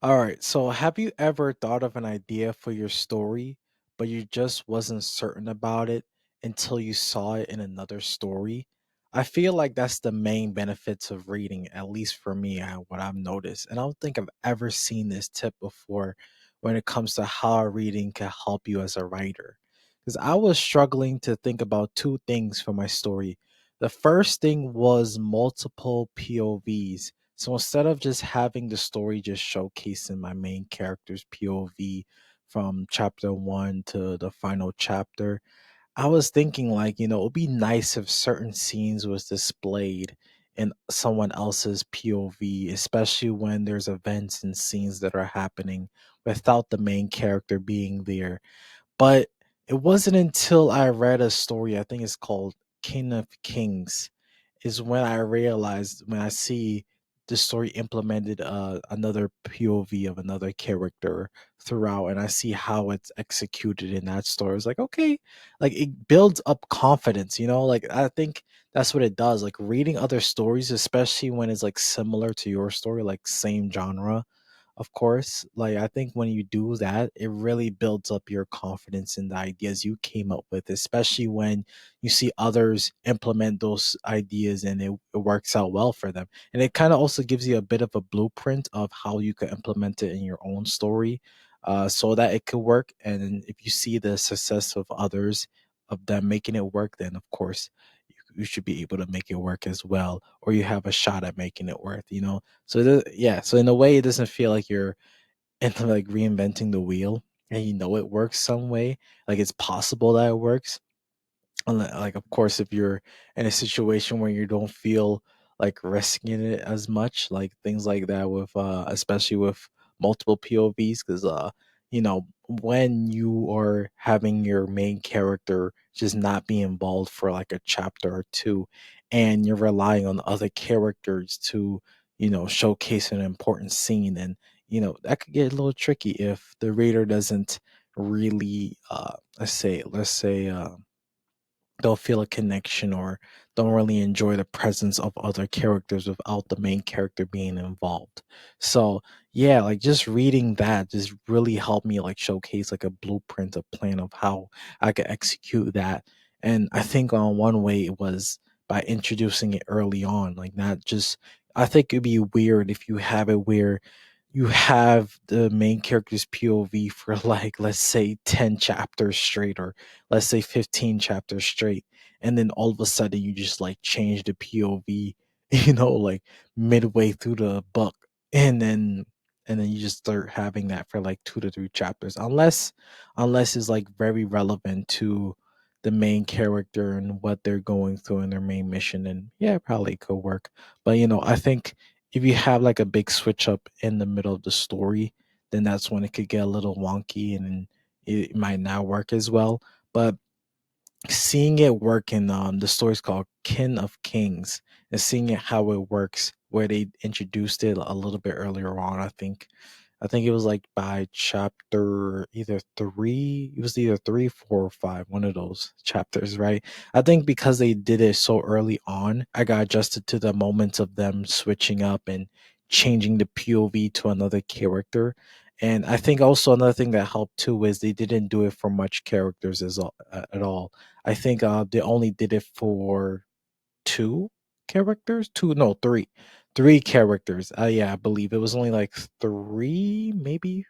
All right. So, have you ever thought of an idea for your story, but you just wasn't certain about it until you saw it in another story? I feel like that's the main benefits of reading, at least for me, what I've noticed. And I don't think I've ever seen this tip before when it comes to how reading can help you as a writer. Because I was struggling to think about two things for my story. The first thing was multiple POVs, so instead of just having the story just showcasing my main character's POV from chapter one to the final chapter, I was thinking like, it would be nice if certain scenes was displayed in someone else's POV, especially when there's events and scenes that are happening without the main character being there. But it wasn't until I read a story, I think it's called King of Kings, is when I realized when I see the story implemented another POV of another character throughout, and I see how it's executed in that story. It's like, okay, like it builds up confidence, like I think that's what it does. Like reading other stories, especially when it's like similar to your story, like same genre, of course. Like I think when you do that, it really builds up your confidence in the ideas you came up with, especially when you see others implement those ideas and it works out well for them. And it kind of also gives you a bit of a blueprint of how you could implement it in your own story, so that it could work. And if you see the success of others, of them making it work, then of course you should be able to make it work as well, or you have a shot at making it work. So yeah, so in a way, it doesn't feel like you're into like reinventing the wheel, and it works some way. Like it's possible that it works. Like, of course, if you're in a situation where you don't feel like risking it as much, like things like that with, especially with multiple POVs, because, when you are having your main character just not be involved for like a chapter or two, and you're relying on other characters to, showcase an important scene, and, that could get a little tricky if the reader doesn't really, let's say, don't feel a connection or don't really enjoy the presence of other characters without the main character being involved. So yeah, like just reading that just really helped me like showcase like a blueprint, a plan of how I could execute that. And I think on one way it was by introducing it early on, like not just, I think it'd be weird if you have it where you have the main character's POV for like let's say 10 chapters straight, or let's say 15 chapters straight, and then all of a sudden you just like change the POV, like midway through the book, and then you just start having that for like 2 to 3 chapters, unless it's like very relevant to the main character and what they're going through in their main mission, and yeah, it probably could work. But I think if you have like a big switch up in the middle of the story, then that's when it could get a little wonky, and then it might not work as well. But seeing it work in, the story's called Kin of Kings, and seeing it how it works, where they introduced it a little bit earlier on, I think it was like by chapter either three. It was either three, four, or five. One of those chapters, right? I think because they did it so early on, I got adjusted to the moments of them switching up and changing the POV to another character. And I think also another thing that helped too is they didn't do it for much characters at all. I think they only did it for two characters, two, no, three characters. Yeah, I believe it was only like three, maybe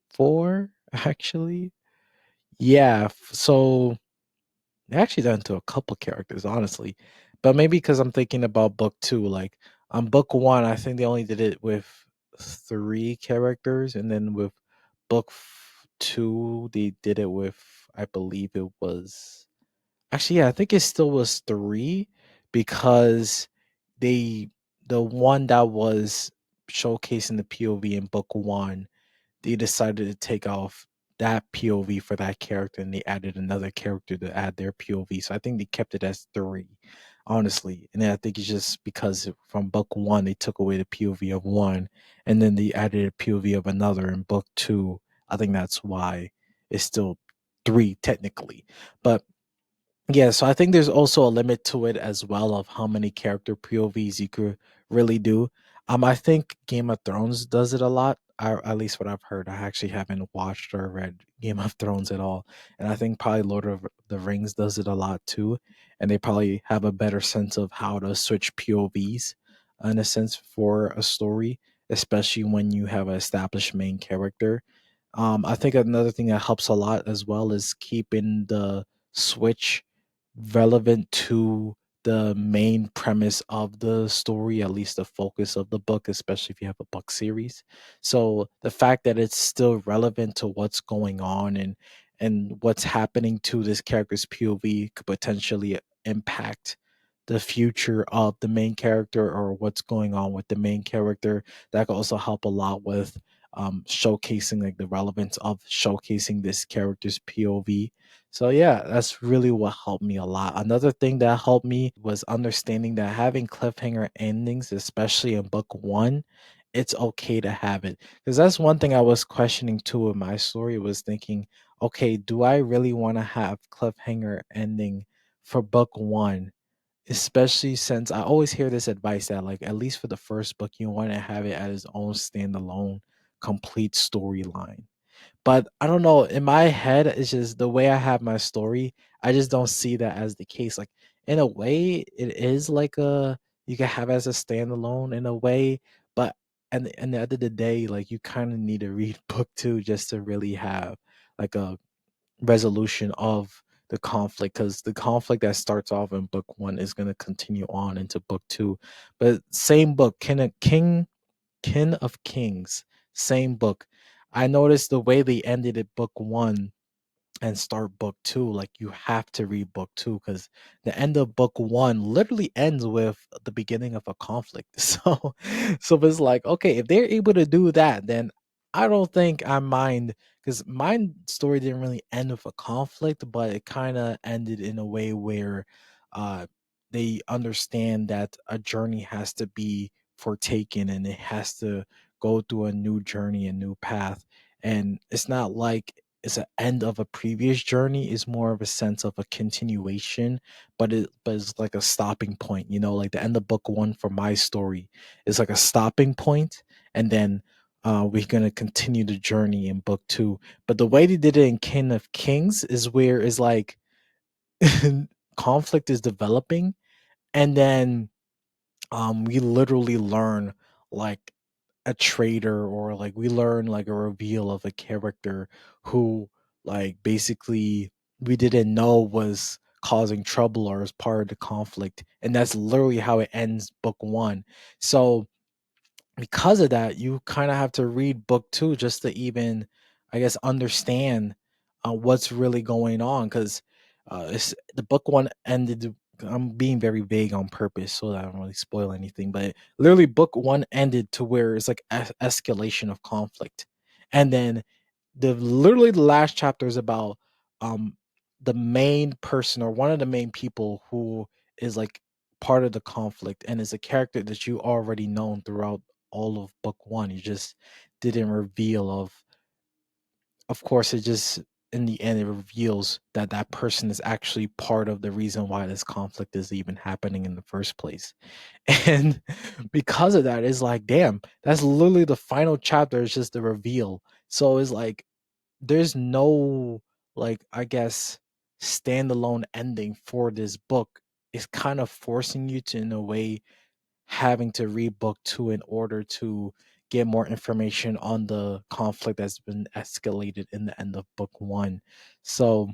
four, actually. Yeah, so they actually done to a couple characters, honestly, but maybe because I'm thinking about book two. Like on book one, I think they only did it with three characters, and then with two, they did it with, I believe it was. Actually, yeah, I think it still was 3, because they the one that was showcasing the POV in book 1, they decided to take off that POV for that character, and they added another character to add their POV. So I think they kept it as 3, honestly. And then I think it's just because from book 1 they took away the POV of one, and then they added a POV of another in book 2. I think that's why it's still 3 technically. But yeah, so I think there's also a limit to it as well of how many character POVs you could really do. I think Game of Thrones does it a lot. At least what I've heard. I actually haven't watched or read Game of Thrones at all, and I think probably Lord of the Rings does it a lot too. And they probably have a better sense of how to switch POVs, in a sense, for a story, especially when you have an established main character. I think another thing that helps a lot as well is keeping the switch relevant to the main premise of the story, at least the focus of the book, especially if you have a book series. So the fact that it's still relevant to what's going on and what's happening to this character's POV could potentially impact the future of the main character or what's going on with the main character. That could also help a lot with showcasing like the relevance of showcasing this character's POV. So yeah, that's really what helped me a lot. Another thing that helped me was understanding that having cliffhanger endings, especially in book one, it's okay to have it. Because that's one thing I was questioning too in my story, was thinking, okay, do I really want to have cliffhanger ending for book one? Especially since I always hear this advice that like at least for the first book, you want to have it as its own standalone complete storyline. But I don't know, in my head, it's just the way I have my story, I just don't see that as the case. Like in a way, it is like a you can have it as a standalone in a way, but and the end of the day, like you kind of need to read book two just to really have like a resolution of the conflict, because the conflict that starts off in book one is going to continue on into book two. But same book, Kin of Kings, same book. I noticed the way they ended it book one and start book two, like you have to read book two because the end of book one literally ends with the beginning of a conflict. So it's like, okay, if they're able to do that, then I don't think I mind, because my story didn't really end with a conflict, but it kind of ended in a way where uh they understand that a journey has to be foretaken and it has to go through a new journey, a new path. And it's not like it's an end of a previous journey, is more of a sense of a continuation, but it's like a stopping point, like the end of book one for my story is like a stopping point, and then we're gonna continue the journey in book two. But the way they did it in King of Kings is where it's like conflict is developing, and then we literally learn like a traitor, or like we learn like a reveal of a character who like basically we didn't know was causing trouble or as part of the conflict, and that's literally how it ends book one. So because of that, you kind of have to read book two just to even, I guess, understand what's really going on. Because it's the book one ended. I'm being very vague on purpose so that I don't really spoil anything. But literally, book one ended to where it's like escalation of conflict, and then the last chapter is about um the main person, or one of the main people who is like part of the conflict and is a character that you already known throughout all of book one. You just didn't reveal of course, it just in the end it reveals that that person is actually part of the reason why this conflict is even happening in the first place. And because of that, it's like, damn, that's literally the final chapter, is just the reveal. So it's like there's no, like, I guess, standalone ending for this book. It's kind of forcing you to, in a way, having to read book two in order to get more information on the conflict that's been escalated in the end of book one. So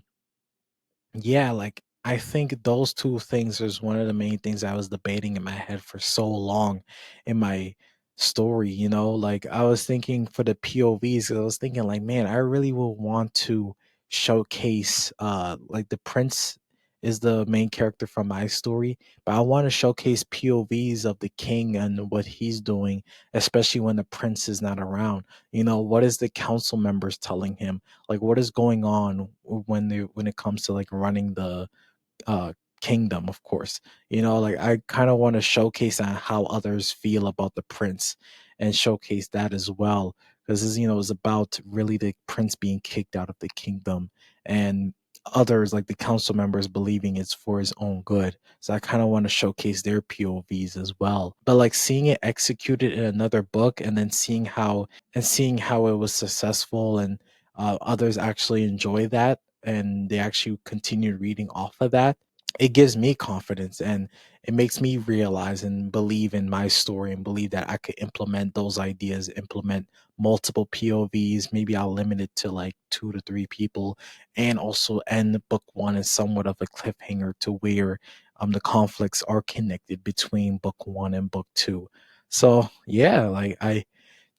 yeah, like I think those two things is one of the main things I was debating in my head for so long in my story, like I was thinking for the POVs, I was thinking like, man, I really will want to showcase like the prince is the main character from my story, but I want to showcase POVs of the king and what he's doing, especially when the prince is not around. What is the council members telling him? Like what is going on when it comes to like running the uh kingdom, of course. Like I kind of want to showcase on how others feel about the prince and showcase that as well, because this, is about really the prince being kicked out of the kingdom, and others, like the council members, believing it's for his own good. So I kind of want to showcase their POVs as well. But like seeing it executed in another book and then seeing how it was successful, and others actually enjoy that and they actually continue reading off of that, it gives me confidence, and it makes me realize and believe in my story and believe that I could implement those ideas, implement multiple POVs. Maybe I'll limit it to like 2 to 3 people, and also end book one in somewhat of a cliffhanger to where the conflicts are connected between book one and book two. So yeah, like I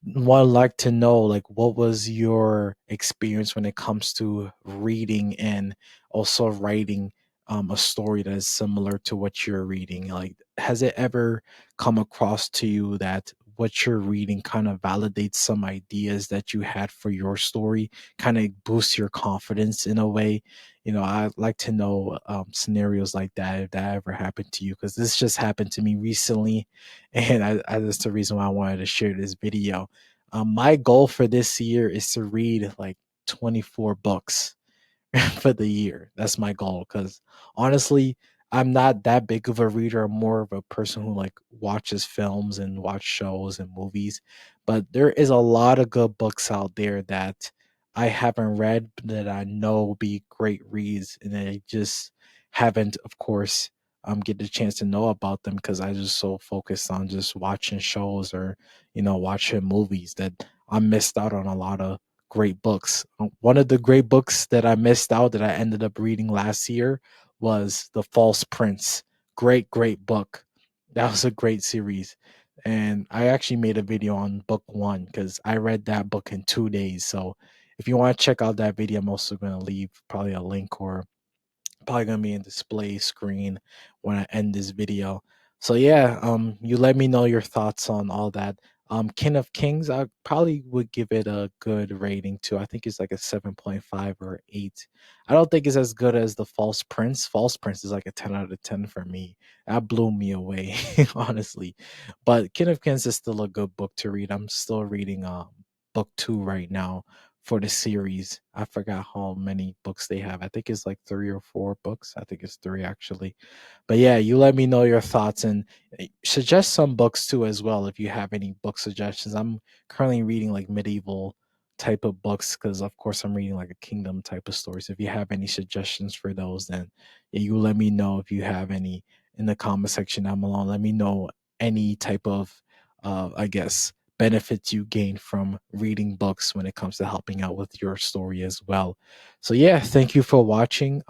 would like to know, like, what was your experience when it comes to reading and also writing a story that is similar to what you're reading? Like, has it ever come across to you that what you're reading kind of validates some ideas that you had for your story, kind of boosts your confidence in a way? I'd like to know scenarios like that, if that ever happened to you, because this just happened to me recently, and that's the reason why I wanted to share this video. My goal for this year is to read like 24 books for the year. That's my goal, because honestly, I'm not that big of a reader. I'm more of a person who like watches films and watch shows and movies. But there is a lot of good books out there that I haven't read that I know will be great reads, and I just haven't, of course, get the chance to know about them because I just so focused on just watching shows or watching movies that I missed out on a lot of great books. One of the great books that I missed out that I ended up reading last year was The False Prince. Great, great book. That was a great series. And I actually made a video on book one because I read that book in 2 days. So if you want to check out that video, I'm also going to leave probably a link, or probably gonna be in display screen when I end this video. So yeah, you let me know your thoughts on all that. King of Kings, I probably would give it a good rating too. I think it's like a 7.5 or 8. I don't think it's as good as the False Prince. False Prince is like a 10 out of 10 for me. That blew me away, honestly. But King of Kings is still a good book to read. I'm still reading book two right now for the series. I forgot how many books they have. I think it's like 3 or 4 books. I think it's three actually. But yeah, you let me know your thoughts, and suggest some books too as well if you have any book suggestions. I'm currently reading like medieval type of books because of course I'm reading like a kingdom type of stories. If you have any suggestions for those, then yeah, you let me know if you have any in the comment section down below. Let me know any type of I guess benefits you gain from reading books when it comes to helping out with your story as well. So yeah, thank you for watching.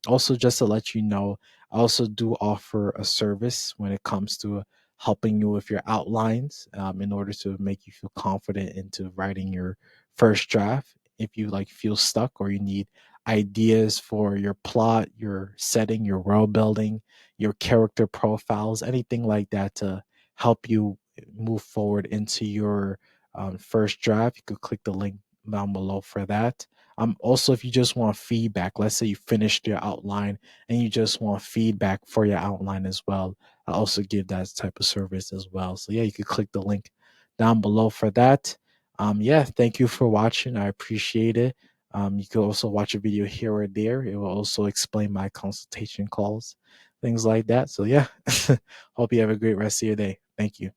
Also, just to let you know, I also do offer a service when it comes to helping you with your outlines, in order to make you feel confident into writing your first draft. If you like feel stuck or you need ideas for your plot, your setting, your world building, your character profiles, anything like that to help you move forward into your first draft, you could click the link down below for that. Also, if you just want feedback, let's say you finished your outline and you just want feedback for your outline as well, I also give that type of service as well. So yeah, you could click the link down below for that. Yeah, thank you for watching. I appreciate it. You could also watch a video here or there. It will also explain my consultation calls, things like that. So yeah, hope you have a great rest of your day. Thank you.